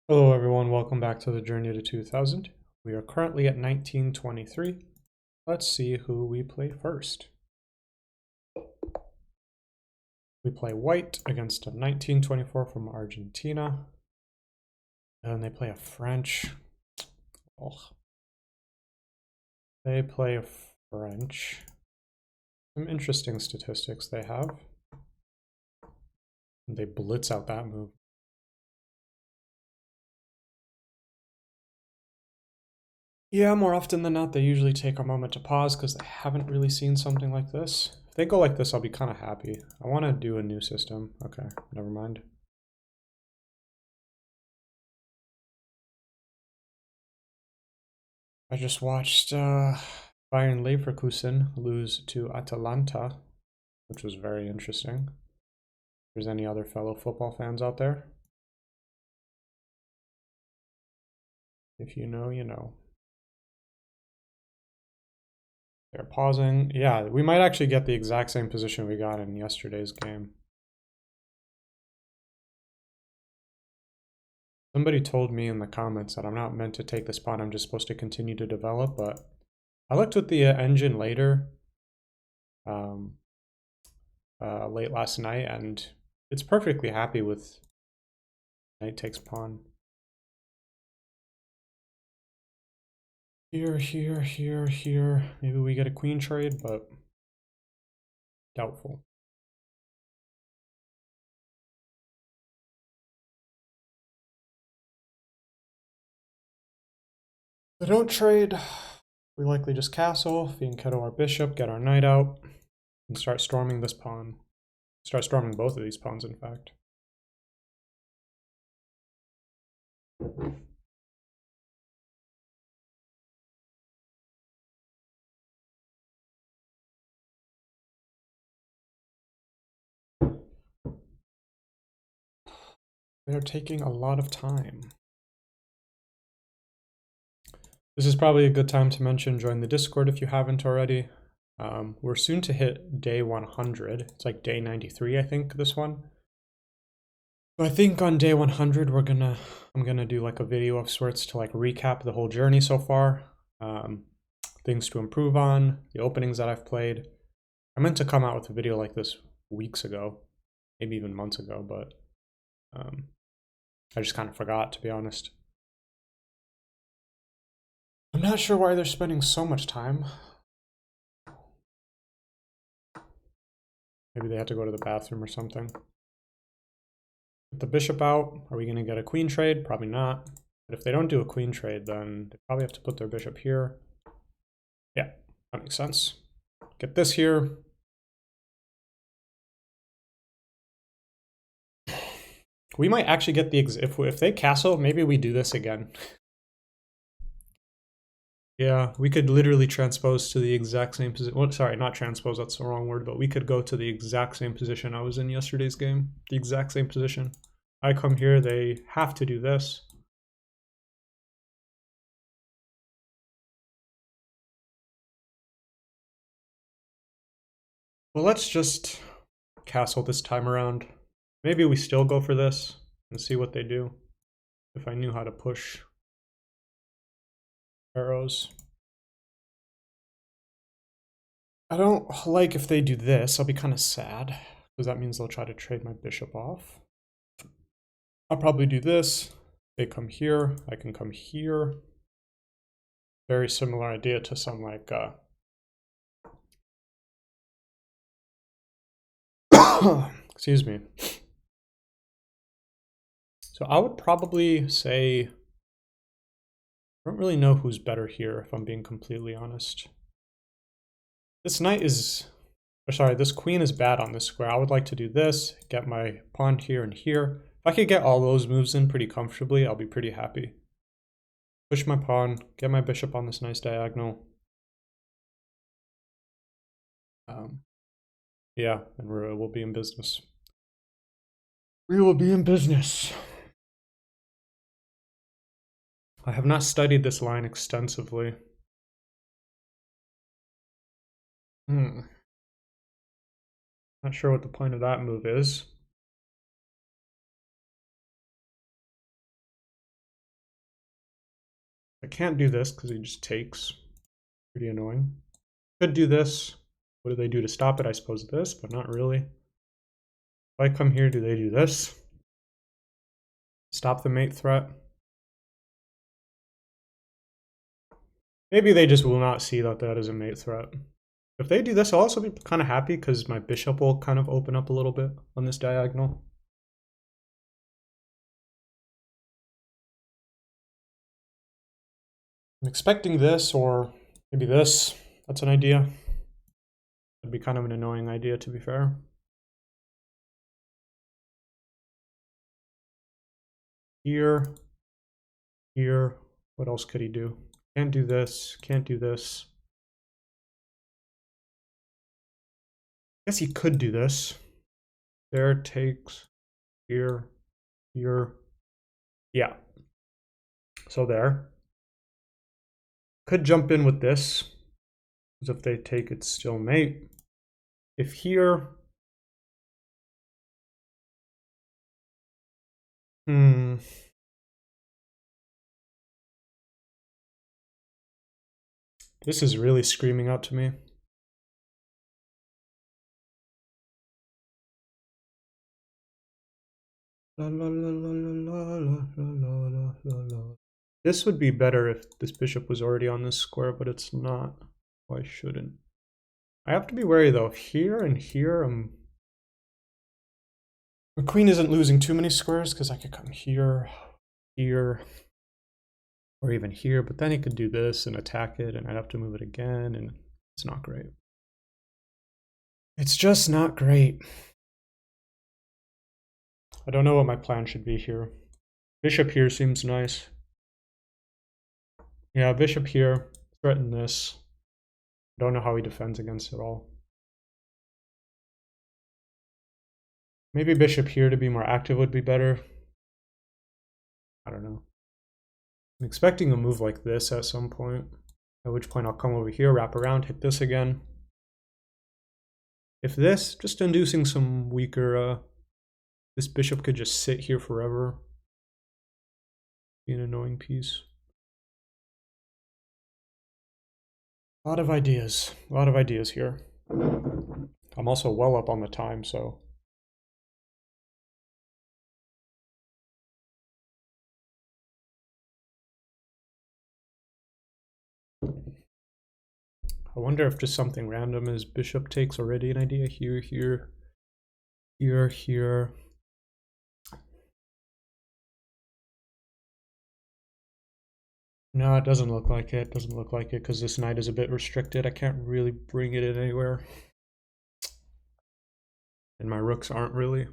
Hello everyone, welcome back to the Journey to 2000. We are currently at 1923. Let's see who we play first. We play white against a 1924 from Argentina. And they play a French. Oh. They play a French. Some interesting statistics they have. They blitz out that move. Yeah, more often than not, they usually take a moment to pause because they haven't really seen something like this. If they go like this, I'll be kind of happy. I want to do a new system. Okay, never mind. I just watched Bayern Leverkusen lose to Atalanta, which was very interesting. If there's any other fellow football fans out there, if you know, you know. They're pausing. Yeah, we might actually get the exact same position we got in yesterday's game. Somebody told me in the comments that I'm not meant to take the spot, I'm just supposed to continue to develop, but I looked at the engine later, late last night, and it's perfectly happy with knight takes pawn. Here, here, here, here. Maybe we get a queen trade, but doubtful. If they don't trade, we likely just castle, fianchetto our bishop, get our knight out, and start storming this pawn. Start storming both of these pawns, in fact. They're taking a lot of time. This is probably a good time to mention join the Discord if you haven't already. We're soon to hit day 100. It's like day 93, I think, this one. So I think on day 100, I'm gonna do like a video of sorts to like recap the whole journey so far. Things to improve on, the openings that I've played. I meant to come out with a video like this weeks ago, maybe even months ago, but I just kind of forgot, to be honest. I'm not sure why they're spending so much time. Maybe they had to go to the bathroom or something. Get the bishop out. Are we going to get a queen trade? Probably not. But if they don't do a queen trade, then they probably have to put their bishop here. Yeah, that makes sense. Get this here. We might actually get the if they castle, maybe we do this again. Yeah, we could literally transpose to the exact same position. Well, sorry, not transpose, that's the wrong word, but we could go to the exact same position I was in yesterday's game. The exact same position. I come here, they have to do this. Well, let's just castle this time around. Maybe we still go for this and see what they do. If I knew how to push arrows. I don't like if they do this. I'll be kind of sad because that means they'll try to trade my bishop off. I'll probably do this. They come here. I can come here. Very similar idea to some like excuse me. So I would probably say I don't really know who's better here, if I'm being completely honest. This knight is, or sorry, this queen is bad on this square. I would like to do this, get my pawn here and here. If I could get all those moves in pretty comfortably, I'll be pretty happy. Push my pawn, get my bishop on this nice diagonal. Yeah, and we'll be in business. We will be in business. I have not studied this line extensively. Not sure what the point of that move is. I can't do this because he just takes. Pretty annoying. Could do this. What do they do to stop it? I suppose this, but not really. If I come here, do they do this? Stop the mate threat. Maybe they just will not see that that is a mate threat. If they do this, I'll also be kind of happy because my bishop will kind of open up a little bit on this diagonal. I'm expecting this or maybe this. That's an idea. That'd be kind of an annoying idea, to be fair. Here. Here. What else could he do? Can't do this. Can't do this. I guess he could do this. There takes. Here. Here. Yeah. So there. Could jump in with this. Because if they take, it's still mate. If here. This is really screaming out to me. La, la, la, la, la, la, la, la, la. This would be better if this bishop was already on this square, but it's not. Why shouldn't? I have to be wary though. Here and here, the queen isn't losing too many squares because I could come here, here, or even here, but then he could do this and attack it, and I'd have to move it again, and it's not great. It's just not great. I don't know what my plan should be here. Bishop here seems nice. Yeah, bishop here, threaten this. I don't know how he defends against it all. Maybe bishop here to be more active would be better. I don't know. I'm expecting a move like this at some point, at which point I'll come over here, wrap around, hit this again. If this, just inducing some weaker, this bishop could just sit here forever. Be an annoying piece. A lot of ideas here. I'm also well up on the time, so. I wonder if just something random is bishop takes already an idea. Here, here, here, here. No, it doesn't look like it. It doesn't look like it because this knight is a bit restricted. I can't really bring it in anywhere. And my rooks aren't really.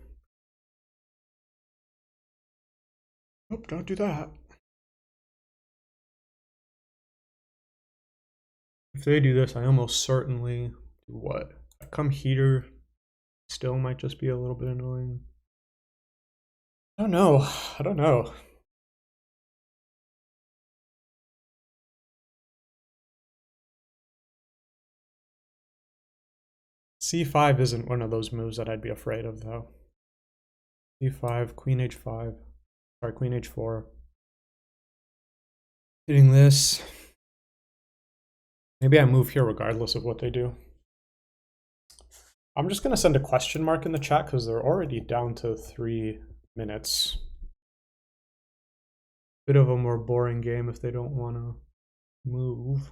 Nope, don't do that. If they do this, I almost certainly do what? I come here, still might just be a little bit annoying. I don't know. I don't know. C5 isn't one of those moves that I'd be afraid of, though. C5, queen h5, sorry, queen h4. Hitting this. Maybe I move here regardless of what they do. I'm just going to send a question mark in the chat because they're already down to 3 minutes. Bit of a more boring game if they don't want to move.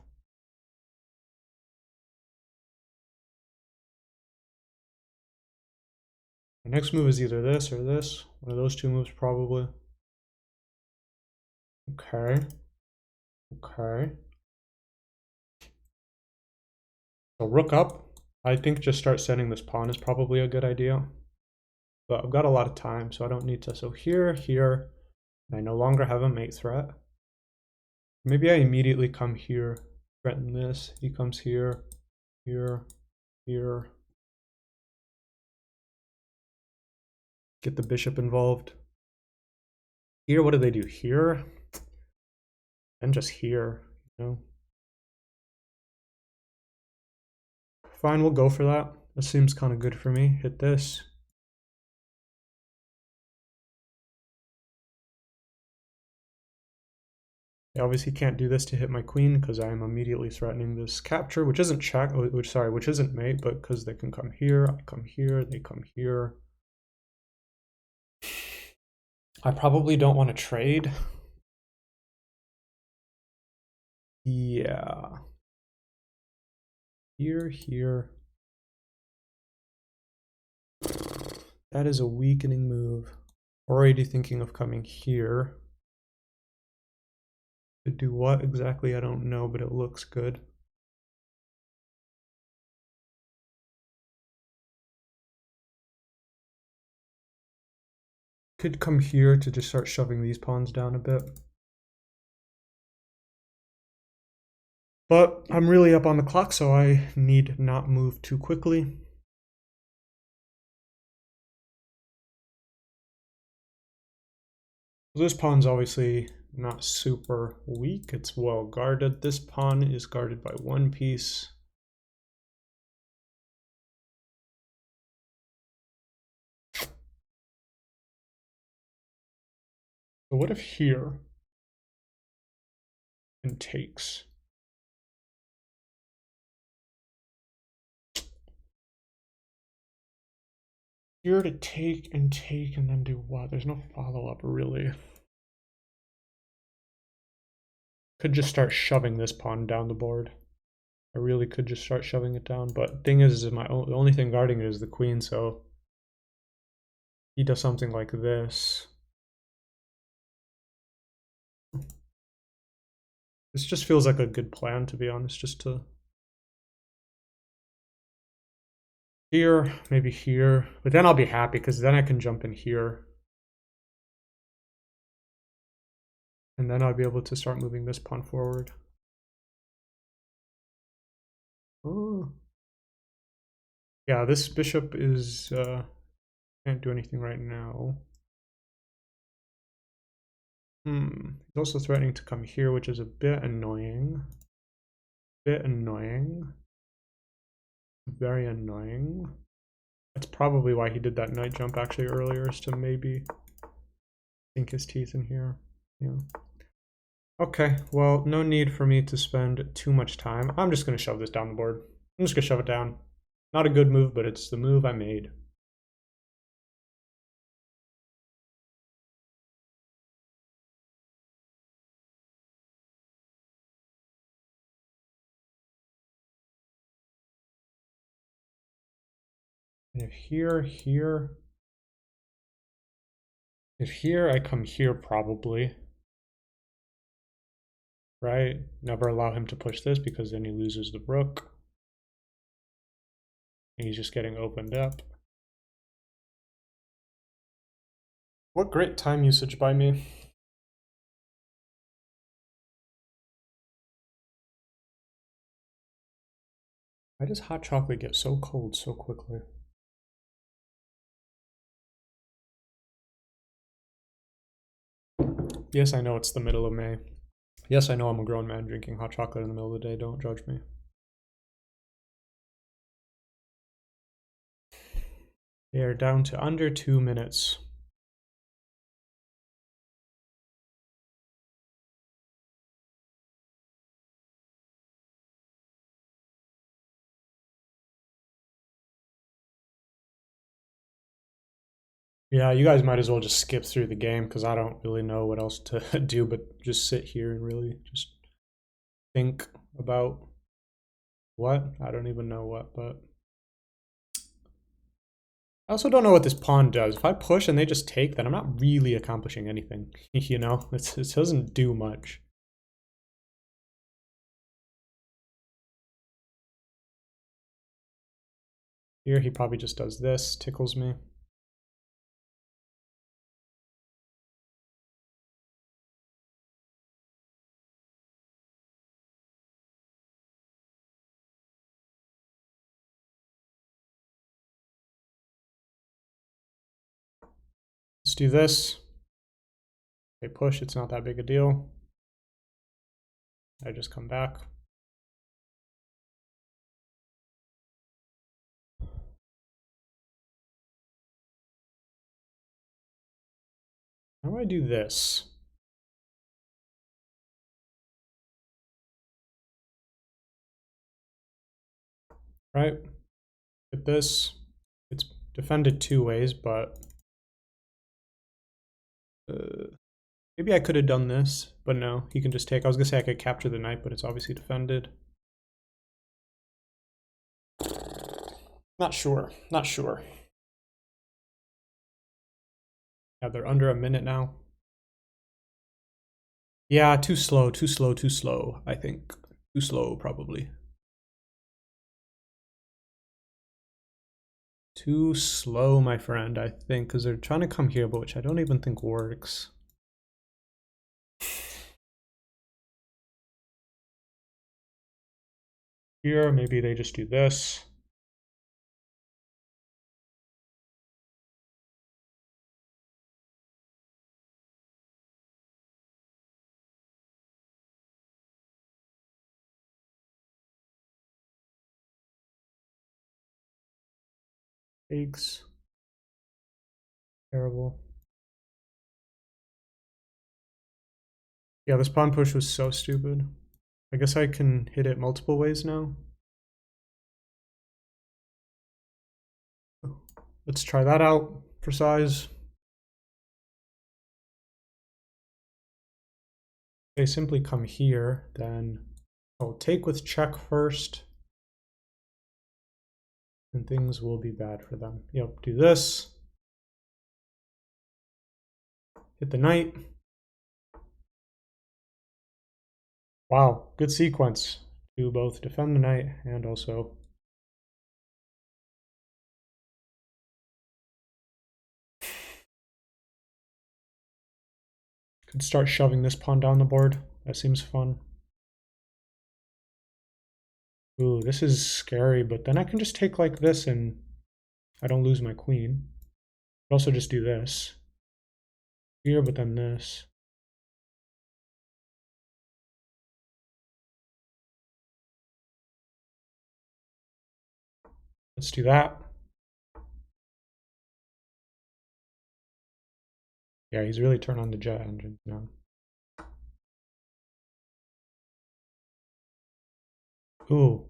The next move is either this or this. One of those two moves probably. Okay. Okay. So rook up. I think just start sending this pawn is probably a good idea. But I've got a lot of time, so I don't need to. So here, here. I no longer have a mate threat. Maybe I immediately come here, threaten this. He comes here, here, here. Get the bishop involved. Here, what do they do? Here? And just here, you know? Fine, we'll go for that. That seems kind of good for me. Hit this. I obviously can't do this to hit my queen because I am immediately threatening this capture, which isn't check, which isn't mate, but because they can come here, I come here, they come here. I probably don't want to trade. Yeah. Here. That is a weakening move. Already thinking of coming here. To do what exactly, I don't know, but it looks good. Could come here to just start shoving these pawns down a bit. But I'm really up on the clock, so I need not move too quickly. This pawn's obviously not super weak. It's well guarded. This pawn is guarded by one piece. So what if here and takes? Here to take and then do what? There's no follow-up really. Could just start shoving this pawn down the board. I really could just start shoving it down, but thing is the only thing guarding it is the queen, so he does something like this. This just feels like a good plan, to be honest, just to here, maybe here, but then I'll be happy because then I can jump in here. And then I'll be able to start moving this pawn forward. Oh. Yeah, this bishop is, can't do anything right now. He's also threatening to come here, which is a bit annoying. Very annoying. That's probably why he did that knight jump actually earlier, is to maybe sink his teeth in here. Yeah. Okay, well, no need for me to spend too much time. I'm just going to shove this down the board. I'm just going to shove it down. Not a good move, but it's the move I made. And if here, I come here probably. Right? Never allow him to push this because then he loses the rook. And he's just getting opened up. What great time usage by me. Why does hot chocolate get so cold so quickly? Yes, I know it's the middle of May. Yes, I know I'm a grown man drinking hot chocolate in the middle of the day. Don't judge me. They are down to under 2 minutes. Yeah, you guys might as well just skip through the game because I don't really know what else to do but just sit here and really just think about what? I don't even know what, but I also don't know what this pawn does. If I push and they just take, then I'm not really accomplishing anything. You know, it doesn't do much. Here he probably just does this, tickles me. Let's do this. They push, it's not that big a deal. I just come back. How do I do this? right? With this, it's defended two ways, but maybe I could have done this, but no, he can just take. I was gonna say I could capture the knight, but it's obviously defended. Not sure, not sure. Yeah, they're under a minute now. Yeah, too slow, too slow, too slow, I think. Too slow, probably. Too slow, my friend, I think, because they're trying to come here, but which I don't even think works. Here, maybe they just do this. Takes. Terrible. Yeah, this pawn push was so stupid. I guess I can hit it multiple ways now. Let's try that out for size. They simply come here, then I'll take with check first. And things will be bad for them. Yep, do this. Hit the knight. Wow, good sequence to both defend the knight and also could start shoving this pawn down the board. That seems fun. Ooh, this is scary, but then I can just take like this and I don't lose my queen. I'd also just do this here, but then this. Let's do that. Yeah, he's really turned on the jet engine now. Ooh.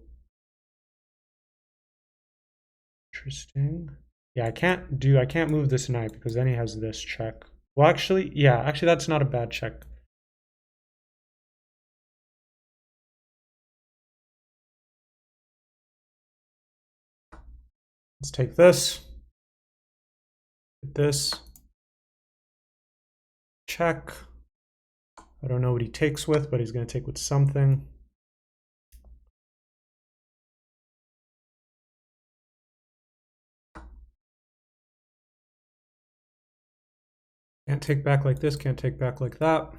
Interesting. Yeah, I can't move this knight because then he has this check. Well, actually, yeah, actually that's not a bad check. Let's take this. This. Check. I don't know what he takes with, but he's going to take with something. Can't take back like this, can't take back like that.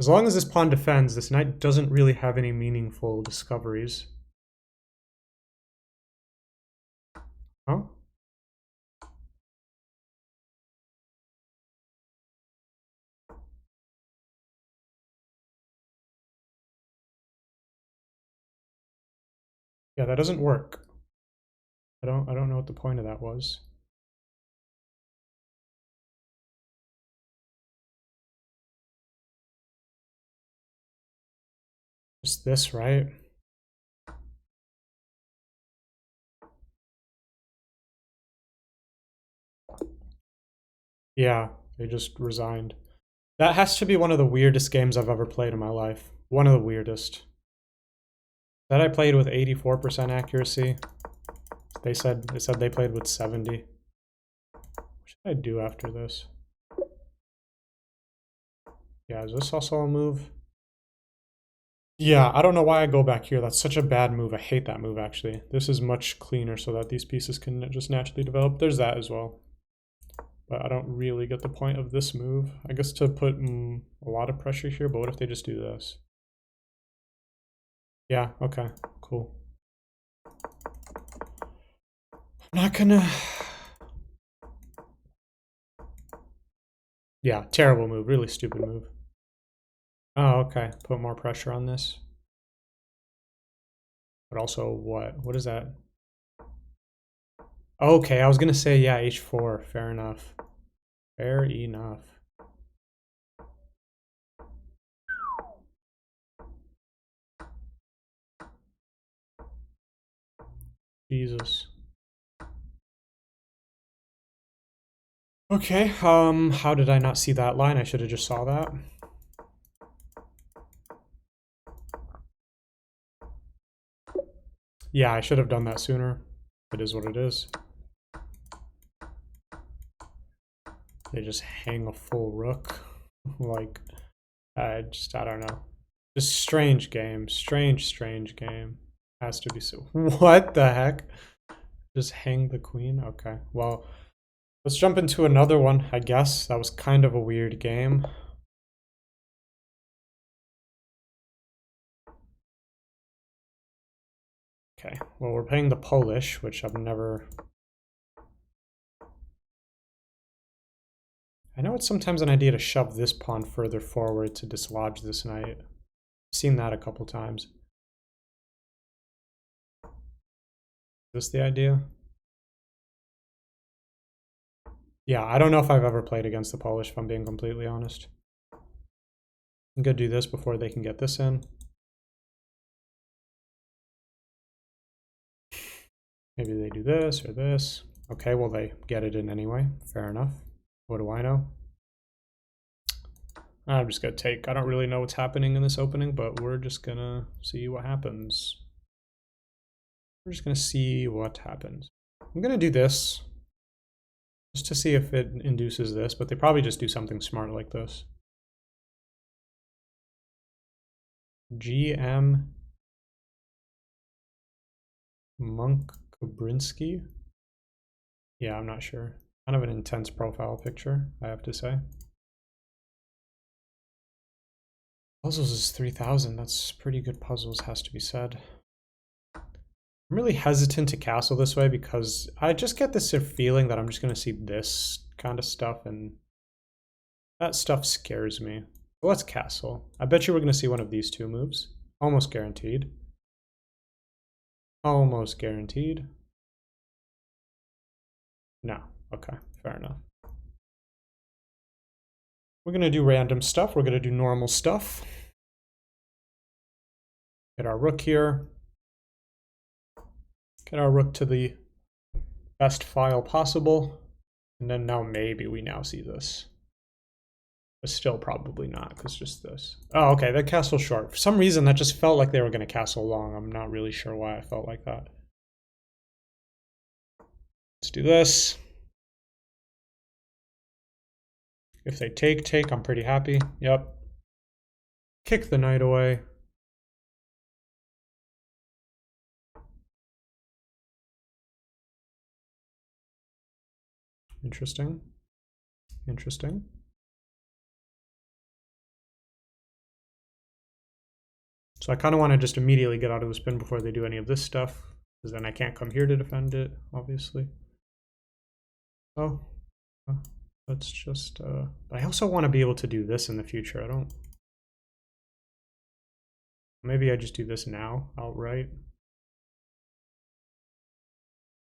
As long as this pawn defends, this knight doesn't really have any meaningful discoveries. Huh? Yeah, that doesn't work. I don't know what the point of that was. Just this, right? Yeah, they just resigned. That has to be one of the weirdest games I've ever played in my life. One of the weirdest. That I played with 84% accuracy. They said they played with 70. What should I do after this? Yeah, is this also a move? Yeah, I don't know why I go back here. That's such a bad move. I hate that move, actually. This is much cleaner so that these pieces can just naturally develop. There's that as well. But I don't really get the point of this move. I guess to put a lot of pressure here, but what if they just do this? Yeah, okay, cool. I'm not gonna... Yeah, terrible move. Really stupid move. Oh, okay. Put more pressure on this. But also what? What is that? Okay, I was gonna say, yeah, h4. Fair enough. Fair enough. Jesus. Okay, how did I not see that line? I should have just saw that. Yeah, I should have done that sooner. It is what it is. They just hang a full rook. Like, I don't know. Just strange game. Strange game. Has to be so. What the heck? Just hang the queen? Okay, well, let's jump into another one, I guess. That was kind of a weird game. Okay, well, we're playing the Polish, which I've never... I know it's sometimes an idea to shove this pawn further forward to dislodge this knight. I've seen that a couple times. Is this the idea? Yeah, I don't know if I've ever played against the Polish, if I'm being completely honest. I'm gonna do this before they can get this in. Maybe they do this or this. Okay, well, they get it in anyway. Fair enough. What do I know? I'm just gonna take. I don't really know what's happening in this opening, but we're just gonna see what happens. We're just gonna see what happens. I'm gonna do this just to see if it induces this, but they probably just do something smart like this. GM Monk Kobrinsky. Yeah, I'm not sure. Kind of an intense profile picture, I have to say. Puzzles is 3,000. That's pretty good puzzles, has to be said. I'm really hesitant to castle this way because I just get this feeling that I'm just going to see this kind of stuff, and that stuff scares me. Let's castle. I bet you we're going to see one of these two moves. Almost guaranteed. Almost guaranteed. No. Okay, fair enough. We're going to do random stuff. We're going to do normal stuff. Get our rook here. Get our rook to the best file possible. And then now maybe we now see this. But still probably not, because just this. Oh, okay, that castle short. For some reason, that just felt like they were going to castle long. I'm not really sure why I felt like that. Let's do this. If they take, I'm pretty happy. Yep. Kick the knight away. Interesting. Interesting. So I kind of want to just immediately get out of the spin before they do any of this stuff, because then I can't come here to defend it, obviously. Oh, let's just, I also want to be able to do this in the future. I don't, maybe I just do this now, outright.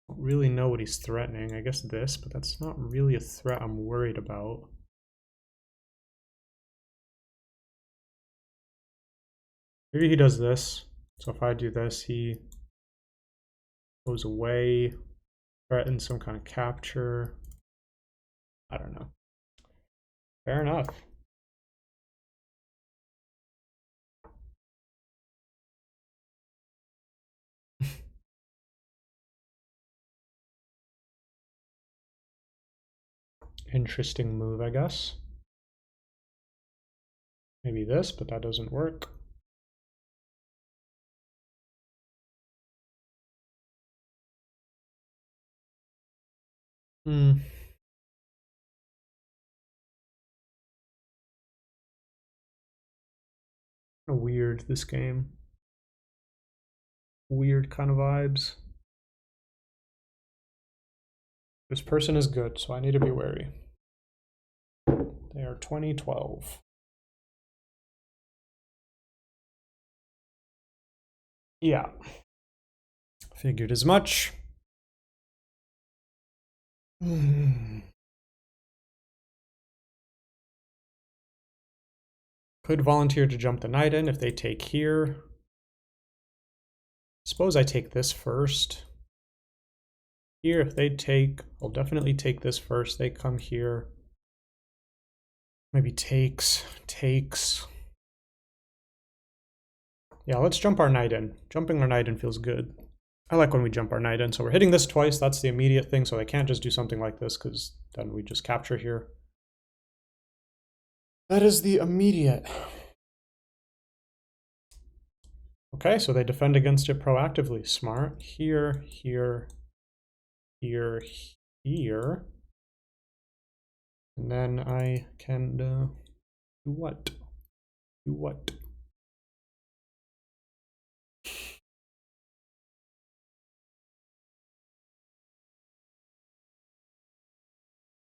I don't really know what he's threatening. I guess this, but that's not really a threat I'm worried about. Maybe he does this. So if I do this, he goes away, threatens some kind of capture. I don't know. Fair enough. Interesting move, I guess. Maybe this, but that doesn't work. Weird, this game. Weird kind of vibes. This person is good, so I need to be wary. They are 2012. Yeah. Figured as much. Could volunteer to jump the knight in if they take here. Suppose I take this first. here, if they take, I'll definitely take this first. They come here. Maybe takes. Yeah, let's jump our knight in. Jumping our knight in feels good. I like when we jump our knight in. So we're hitting this twice. That's the immediate thing. So they can't just do something like this because then we just capture here. That is the immediate. Okay, so they defend against it proactively. Smart. Here. And then I can do what? Do what?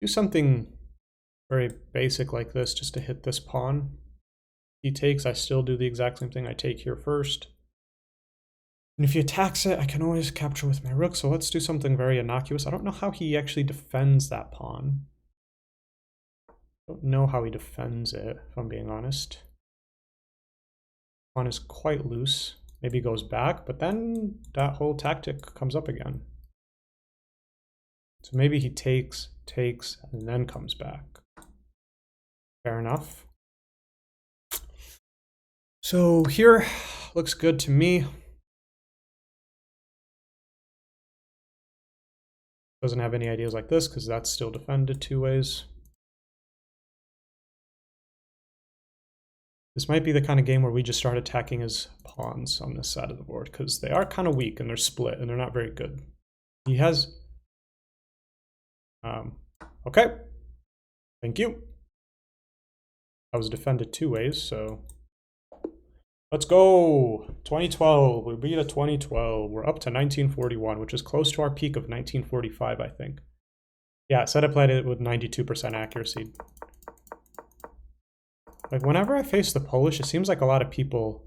Do something very basic like this just to hit this pawn. He takes, I still do the exact same thing. I take here first. And if he attacks it, I can always capture with my rook. So let's do something very innocuous. I don't know how he actually defends that pawn. I don't know how he defends it, if I'm being honest. Pawn is quite loose. Maybe he goes back, but then that whole tactic comes up again. So maybe he takes, and then comes back. Fair enough. So here, looks good to me. Doesn't have any ideas like this because that's still defended two ways. This might be the kind of game where we just start attacking his pawns on this side of the board because they are kind of weak and they're split and they're not very good. He has... okay. Thank you. I was defended two ways, so... Let's go! 2012. We beat a 2012. We're up to 1941, which is close to our peak of 1945, I think. Yeah, said I played it with 92% accuracy. Like, whenever I face the Polish, it seems like a lot of people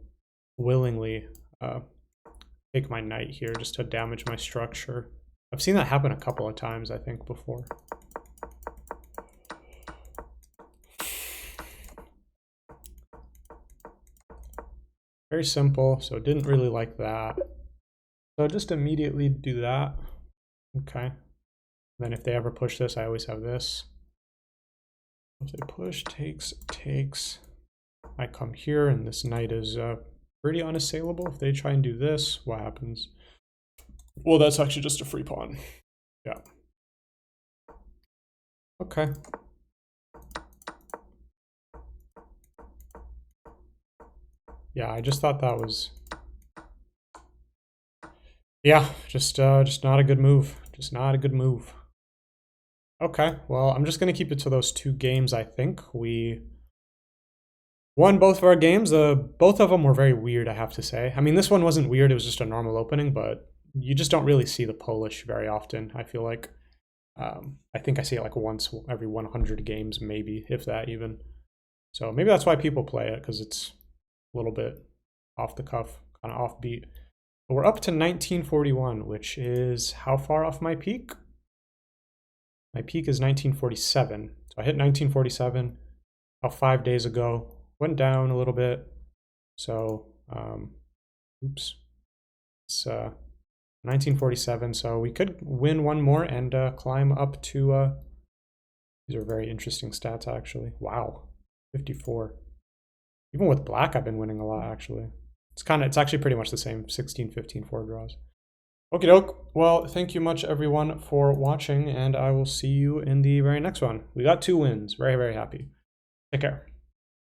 willingly take my knight here just to damage my structure. I've seen that happen a couple of times, I think, before. Very simple, so didn't really like that. So just immediately do that. Okay. And then if they ever push this, I always have this. If they push, takes, I come here, and this knight is pretty unassailable. If they try and do this, what happens? Well, that's actually just a free pawn. Yeah. Okay. Yeah, I just thought that was... Yeah, just not a good move. Just not a good move. Okay, well, I'm just going to keep it to those two games, I think. We won both of our games. Both of them were very weird, I have to say. I mean, this one wasn't weird. It was just a normal opening, but you just don't really see the Polish very often, I feel like. I think I see it like once every 100 games, maybe, if that even. So maybe that's why people play it, because it's a little bit off the cuff, kind of offbeat. But we're up to 1941, which is how far off my peak? My peak is 1947. So I hit 1947 about 5 days ago. Went down a little bit. So, oops. It's 1947. So we could win one more and climb up to... these are very interesting stats, actually. Wow. 54. Even with black, I've been winning a lot, actually. It's actually pretty much the same, 16, 15, 4 draws. Okie doke. Well, thank you much, everyone, for watching, and I will see you in the very next one. We got 2 wins. Very, very happy. Take care.